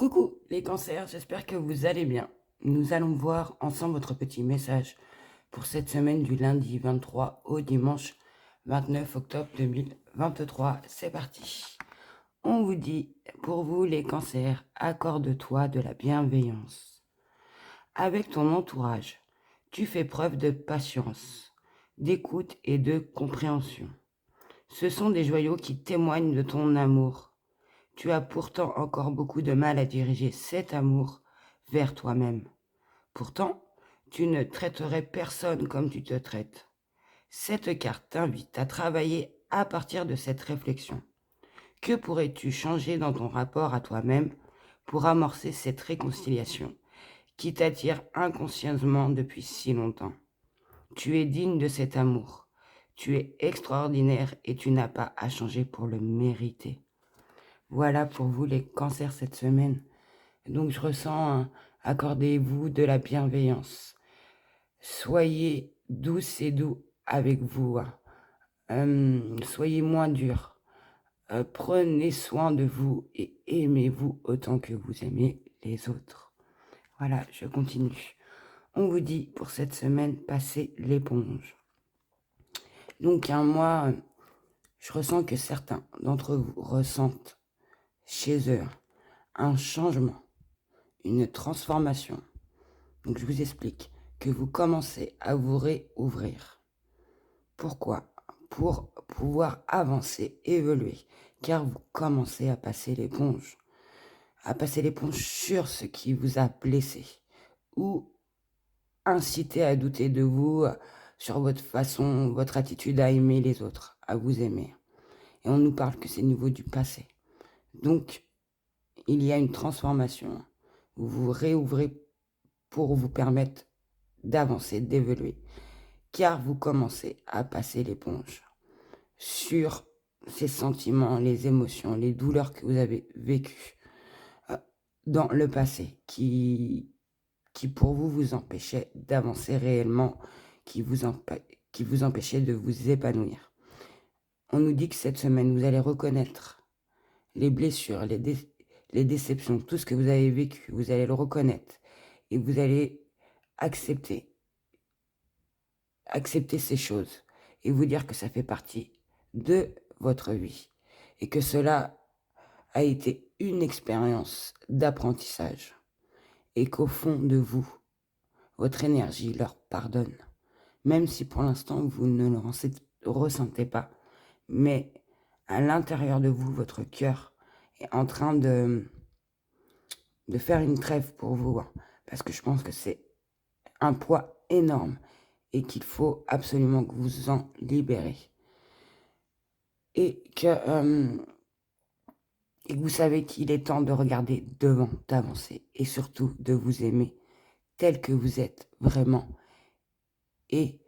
Coucou les cancers, j'espère que vous allez bien. Nous allons voir ensemble votre petit message pour cette semaine du lundi 23 au dimanche 29 octobre 2023. C'est parti. On vous dit, pour vous les cancers, accorde-toi de la bienveillance. Avec ton entourage, tu fais preuve de patience, d'écoute et de compréhension. Ce sont des joyaux qui témoignent de ton amour. Tu as pourtant encore beaucoup de mal à diriger cet amour vers toi-même. Pourtant, tu ne traiterais personne comme tu te traites. Cette carte t'invite à travailler à partir de cette réflexion. Que pourrais-tu changer dans ton rapport à toi-même pour amorcer cette réconciliation qui t'attire inconsciemment depuis si longtemps? Tu es digne de cet amour. Tu es extraordinaire et tu n'as pas à changer pour le mériter. Voilà pour vous les cancers cette semaine. Donc je ressens, accordez-vous de la bienveillance. Soyez douce et doux avec vous. Soyez moins dur. Prenez soin de vous et aimez-vous autant que vous aimez les autres. Voilà, je continue. On vous dit pour cette semaine, passez l'éponge. Donc moi, je ressens que certains d'entre vous ressentent chez eux un changement, une transformation. Donc je vous explique que vous commencez à vous réouvrir. Pourquoi? Pour pouvoir avancer, évoluer, car vous commencez à passer l'éponge sur ce qui vous a blessé ou incité à douter de vous, sur votre façon, votre attitude à aimer les autres, à vous aimer. Et on nous parle que c'est au niveau du passé. Donc, il y a une transformation. Vous vous réouvrez pour vous permettre d'avancer, d'évoluer, car vous commencez à passer l'éponge sur ces sentiments, les émotions, les douleurs que vous avez vécues dans le passé, qui pour vous empêchaient d'avancer réellement, qui vous empêchaient de vous épanouir. On nous dit que cette semaine, vous allez reconnaître les blessures, les déceptions, tout ce que vous avez vécu, vous allez le reconnaître et vous allez accepter ces choses et vous dire que ça fait partie de votre vie et que cela a été une expérience d'apprentissage et qu'au fond de vous, votre énergie leur pardonne, même si pour l'instant vous ne le ressentez pas, mais à l'intérieur de vous, votre cœur est en train de faire une trêve pour vous, parce que je pense que c'est un poids énorme et qu'il faut absolument que vous en libérez. Et que vous savez qu'il est temps de regarder devant, d'avancer et surtout de vous aimer tel que vous êtes vraiment. Et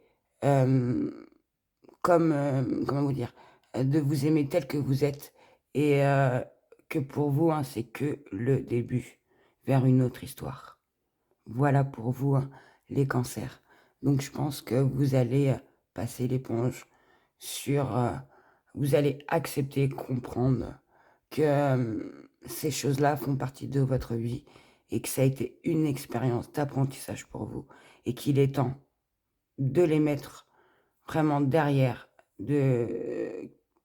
comment vous dire, de vous aimer tel que vous êtes et que pour vous, c'est que le début vers une autre histoire. Voilà pour vous, les cancers. Donc je pense que vous allez passer l'éponge sur... vous allez accepter, comprendre que ces choses-là font partie de votre vie et que ça a été une expérience d'apprentissage pour vous et qu'il est temps de les mettre vraiment derrière,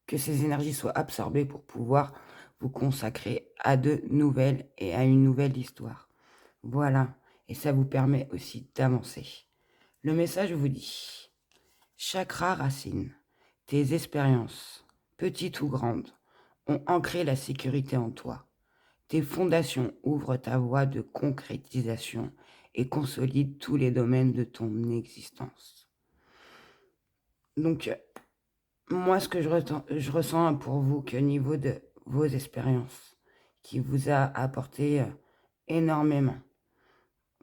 que ces énergies soient absorbées pour pouvoir vous consacrer à de nouvelles et à une nouvelle histoire. Voilà, et ça vous permet aussi d'avancer. Le message vous dit: chakra racine, tes expériences, petites ou grandes, ont ancré la sécurité en toi. Tes fondations ouvrent ta voie de concrétisation et consolident tous les domaines de ton existence. Donc, moi, ce que je ressens pour vous, qu'au niveau de vos expériences, qui vous a apporté énormément.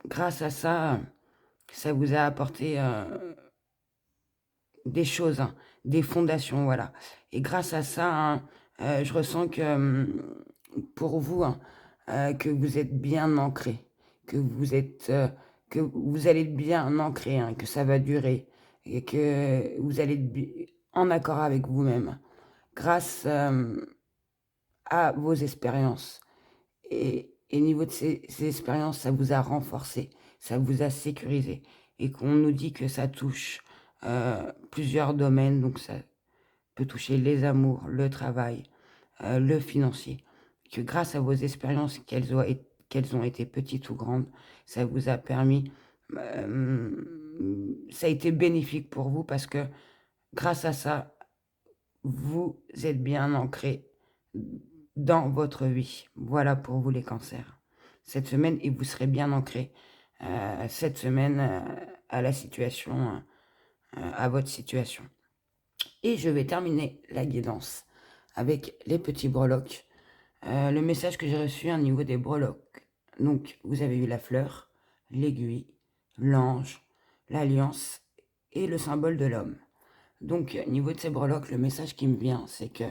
Grâce à ça, ça vous a apporté des choses, des fondations, voilà. Et grâce à ça, je ressens que pour vous, que vous êtes bien ancré, que vous allez être bien ancré, que ça va durer et que vous allez être en accord avec vous-même grâce à vos expériences. Et Et au niveau de ces expériences, ça vous a renforcé, ça vous a sécurisé. Et qu'on nous dit que ça touche plusieurs domaines, donc ça peut toucher les amours, le travail, le financier. Que grâce à vos expériences, qu'elles ont été petites ou grandes, ça vous a permis, ça a été bénéfique pour vous parce que grâce à ça, vous êtes bien ancré dans votre vie. Voilà pour vous les cancers. Cette semaine, et vous serez bien ancré cette semaine à la situation, à votre situation. Et je vais terminer la guidance avec les petits breloques. Le message que j'ai reçu au niveau des breloques. Donc, vous avez eu la fleur, l'aiguille, l'ange, l'alliance et le symbole de l'homme. Donc, au niveau de ces breloques, le message qui me vient, c'est que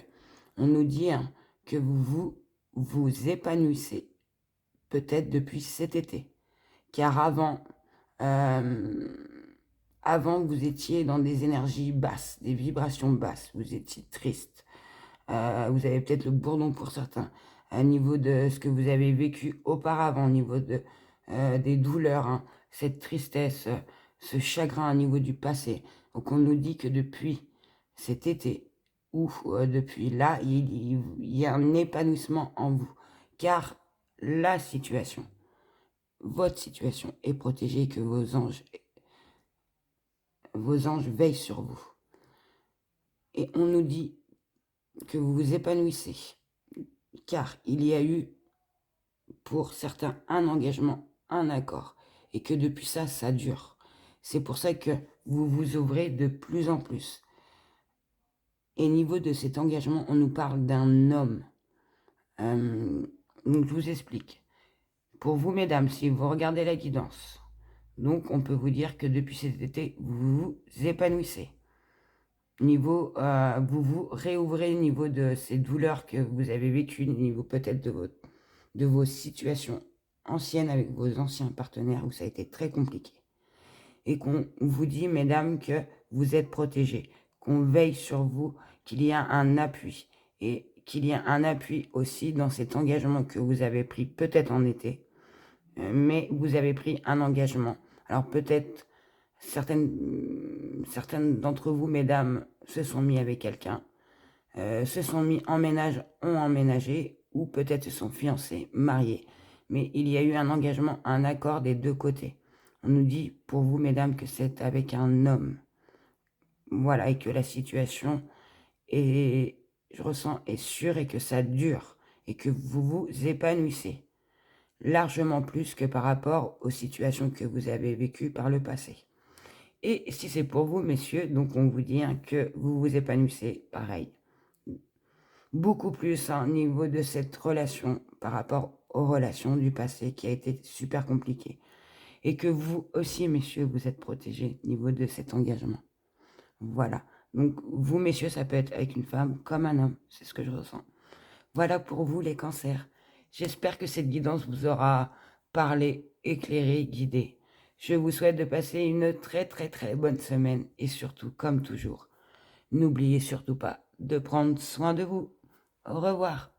on nous dit que vous épanouissez peut-être depuis cet été. Car avant, vous étiez dans des énergies basses, des vibrations basses. Vous étiez triste. Vous avez peut-être le bourdon pour certains. À niveau de ce que vous avez vécu auparavant, au niveau des douleurs, cette tristesse, ce chagrin au niveau du passé. Donc on nous dit que depuis cet été, ou depuis là, il y a un épanouissement en vous. Car la situation, votre situation est protégée, que vos anges veillent sur vous. Et on nous dit que vous vous épanouissez, car il y a eu pour certains un engagement, un accord, et que depuis ça, ça dure. C'est pour ça que vous vous ouvrez de plus en plus. Et au niveau de cet engagement, on nous parle d'un homme. Donc je vous explique. Pour vous, mesdames, si vous regardez la guidance, donc on peut vous dire que depuis cet été, vous vous épanouissez. Niveau, vous vous réouvrez au niveau de ces douleurs que vous avez vécues, au niveau peut-être de vos situations anciennes avec vos anciens partenaires où ça a été très compliqué. Et qu'on vous dit, mesdames, que vous êtes protégées, qu'on veille sur vous, qu'il y a un appui. Et qu'il y a un appui aussi dans cet engagement que vous avez pris peut-être en été, mais vous avez pris un engagement. Alors peut-être certaines d'entre vous, mesdames, se sont mis avec quelqu'un, se sont mis en ménage, ont emménagé, ou peut-être se sont fiancés, mariés. Mais il y a eu un engagement, un accord des deux côtés. On nous dit, pour vous, mesdames, que c'est avec un homme. Voilà, et que la situation est, je ressens, est sûre et que ça dure. Et que vous vous épanouissez. Largement plus que par rapport aux situations que vous avez vécues par le passé. Et si c'est pour vous, messieurs, donc on vous dit que vous vous épanouissez pareil. Beaucoup plus au niveau de cette relation par rapport aux relations du passé qui a été super compliqué. Et que vous aussi, messieurs, vous êtes protégés au niveau de cet engagement. Voilà. Donc vous, messieurs, ça peut être avec une femme comme un homme. C'est ce que je ressens. Voilà pour vous, les cancers. J'espère que cette guidance vous aura parlé, éclairé, guidé. Je vous souhaite de passer une très très très bonne semaine et surtout, comme toujours, n'oubliez surtout pas de prendre soin de vous. Au revoir.